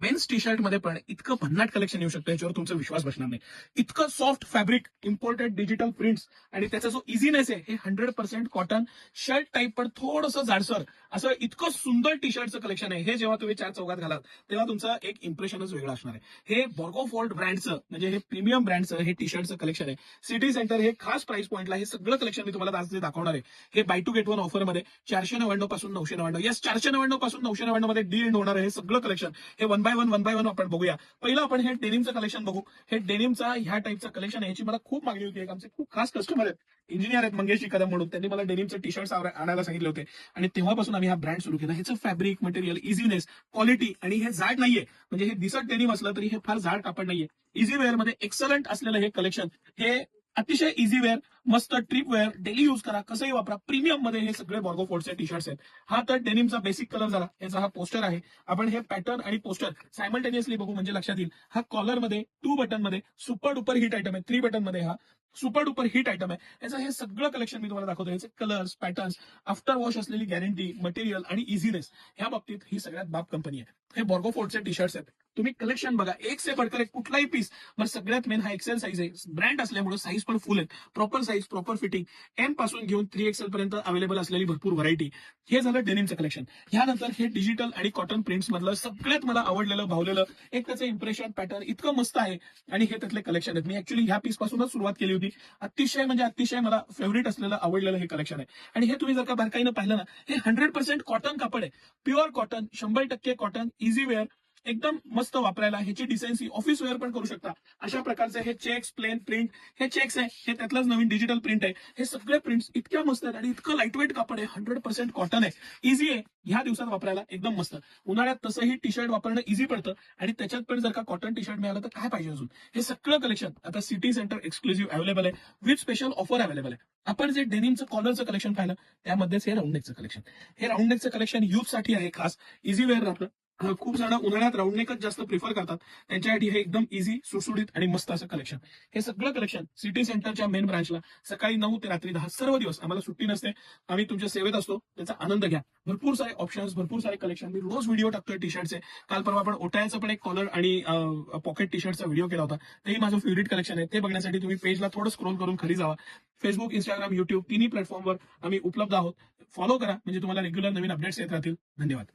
Men's T shirt मध्ये पण इतकं भन्नाट कलेक्शन येऊ शकतं, याच्यावर तुमचा विश्वास बसणार नाही. इतकं soft fabric, imported digital prints आणि त्याचा जो इझीनेस आहे, हे 100% कॉटन शर्ट टाईप पण थोडंसं जाडसर असं इतकं सुंदर टी शर्टचं कलेक्शन आहे. हे जेव्हा तुम्ही चार चौघात घालाल तेव्हा तुमचं एक इम्प्रेशनच वेगळं असणार आहे. हे बॉर्गोफोर्ड ब्रँडचं म्हणजे हे प्रीमियम ब्रँडचं हे टी शर्टचं कलेक्शन आहे. सिटी सेंटर हे खास प्राइस पॉईंटला हे सगळं कलेक्शन मी तुम्हाला आज दाखवणार आहे. हे बाय टू गेट वन ऑफरमध्ये 499 पासून 999, येस 499 पासून 999 मध्ये डील होणार आहे हे सगळं कलेक्शन. हे वन बाय वन आपण बघूया. पहिलं आपण हे डेनिमचं कलेक्शन बघू. हे डेनिमचा ह्या टाईपचं कलेक्शन आहे, याची मला खूप मागणी होती. आमचे खूप खास कस्टमर आहेत, इंजिनियर आहेत मंगेशजी कदम म्हणून, त्यांनी मला डेनिमचे टी शर्ट्स आणायला सांगितले होते आणि तेव्हापासून आम्ही हा ब्रँड सुरू केला. ह्याचं फॅब्रिक मटेरियल, इझीनेस, क्वालिटी आणि हे जाड नाहीये. म्हणजे हे दिसत डेनिम असलं तरी हे फार जाड कापड नाहीये. इझी वेअर मध्ये एक्सलंट असलेलं हे कलेक्शन, हे अतिशय इझी वेअर, मस्त ट्रिप वेअर, डेली यूज करा, कसंही वापरा. प्रीमियम मध्ये हे सगळे बॉर्गोफोर्डचे टी शर्ट्स आहेत. हा तर डेनिमचा बेसिक कलर झाला, याचा हा पोस्टर आहे. आपण हे पॅटर्न आणि पोस्टर सायमल्टेनियसली बघू म्हणजे लक्षात येईल. हा कॉलर मध्ये 2 बटन मध्ये सुपर डुपर हिट आयटम आहे. 3 बटन मध्ये हा सुपर डुपर हिट आयटम आहे. याचं हे सगळं कलेक्शन मी तुम्हाला दाखवतो. याचे कलर्स, पॅटर्न्स, आफ्टर वॉश असलेली गॅरंटी, मटेरियल आणि इझीनेस, ह्या बाबतीत ही सगळ्यात बाप कंपनी आहे. हे बॉर्गोफोर्डचे टी शर्ट्स आहेत. तुम्ही कलेक्शन बघा, एक से बढ़कर एक, कुठलाही पीस. मग सगळ्यात मेन हा एक्सेल साईज आहे. ब्रँड असल्यामुळे साईज पण फुल आहे. Proper size, proper fitting, M पासून घेऊन 3XL पर्यंत अवेलेबल असलेली भरपूर व्हरायटी. हे झालं डेनिमचं कलेक्शन. यानंतर हे डिजिटल आणि कॉटन प्रिंट्स मधलं सगळ्यात मला आवडलेलं, भावलेलं एक त्याचं इम्प्रेशन पॅटर्न इतकं मस्त आहे आणि हे त्यातले कलेक्शन आहेत. मी ऍक्च्युली ह्या पीस पासूनच सुरुवात केली होती. अतिशय म्हणजे अतिशय मला फेवरेट असलेलं, आवडलेलं हे कलेक्शन आहे. आणि हे तुम्ही जर का बारकाईनं पाहिलं ना, हे 100% कॉटन कापड आहे. Pure cotton, 100% cotton, easy wear, एकदम मस्त वापरायला. ह्याची डिसेन्सी ऑफिस वेअर पण करू शकता. अशा प्रकारचे हे चेक्स, प्लेन प्रिंट, हे चेक्स आहे, हे त्यातलंच नवीन डिजिटल प्रिंट आहे. हे सगळे प्रिंट्स इतक्या मस्त आहेत आणि इतकं लाईटवेट कापड आहे. 100% कॉटन आहे, इझी आहे, ह्या दिवसात वापरायला एकदम मस्त. उन्हाळ्यात तसंही टी शर्ट वापरणं इझी पडतं आणि त्याच्यात पण जर का कॉटन टी शर्ट मिळालं तर काय पाहिजे अजून. हे सगळं कलेक्शन आता सिटी सेंटर एक्सक्लुझिव्ह अवेलेबल आहे, विथ स्पेशल ऑफर अवेलेबल आहे. आपण जे डेनिमचं कॉलरचं कलेक्शन पाहिलं त्यामध्येच हे राऊंड नेकचं कलेक्शन. हे राऊंड नेकचं कलेक्शन युथ साठी आहे, खास इझी वेअर राहतं. खूप जण उन्हाळ्यात राऊंड नेकच जास्त प्रिफर करतात, त्यांच्यासाठी हे एकदम इझी, सुटसुटीत आणि मस्त असं कलेक्शन. हे सगळं कलेक्शन सिटी सेंटरच्या मेन ब्रांचला सकाळी 9 ते रात्री 10 सर्व दिवस आम्हाला सुट्टी नसते. आम्ही तुमच्या सेवेत असतो, त्याचा आनंद घ्या. भरपूर सारे ऑप्शन्स, भरपूर सारे कलेक्शन. मी रोज व्हिडिओ टाकतोय टी शर्टचे. काल परवा आपण ओटायचं पण एक कॉलर आणि पॉकेट टी शर्टचा व्हिडिओ केला होता. तेही माझं फेवरेट कलेक्शन आहे. ते बघण्यासाठी तुम्ही पेजला थोडं स्क्रोल करून खाली जावा. फेसबुक, इंस्टाग्राम, युट्यूब तिन्ही प्लॅटफॉर्मवर आम्ही उपलब्ध आहोत. फॉलो करा म्हणजे तुम्हाला रेग्युलर नवीन अपडेट्स येत राहतील. धन्यवाद.